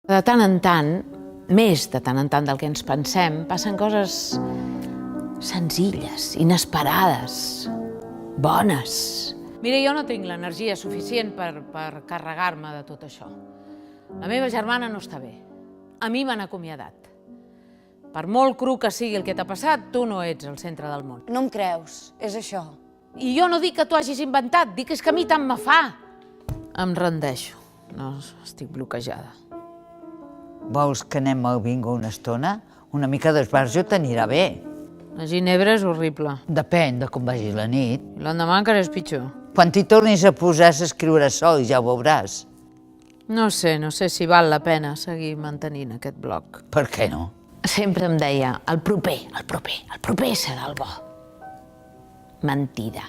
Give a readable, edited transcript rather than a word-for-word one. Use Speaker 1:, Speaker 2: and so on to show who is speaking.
Speaker 1: De tant en tant, més de tant en tant del que ens pensem, passen coses senzilles, inesperades, bones. Mira, jo no tinc l'energia suficient per carregar-me de tot això. La meva germana no està bé. A mi m'han acomiadat. Per molt cru que sigui el que t'ha passat, tu no ets el centre del món.
Speaker 2: No em creus, és això.
Speaker 1: I jo no dic que t'ho hagis inventat, dic que és que a mi tant me fa. Em rendeixo, no estic bloquejada.
Speaker 3: Vols que anem al bingo una estona? Una mica d'esbarjo t'anirà bé.
Speaker 1: La ginebra és horrible.
Speaker 3: Depèn de com vagi la nit.
Speaker 1: I l'endemà encara és pitjor.
Speaker 3: Quan t'hi tornis a posar s'escriurà sol i ja ho veuràs.
Speaker 1: No sé si val la pena seguir mantenint aquest blog.
Speaker 3: Per què no?
Speaker 1: Sempre em deia, el proper serà el bo. Mentida.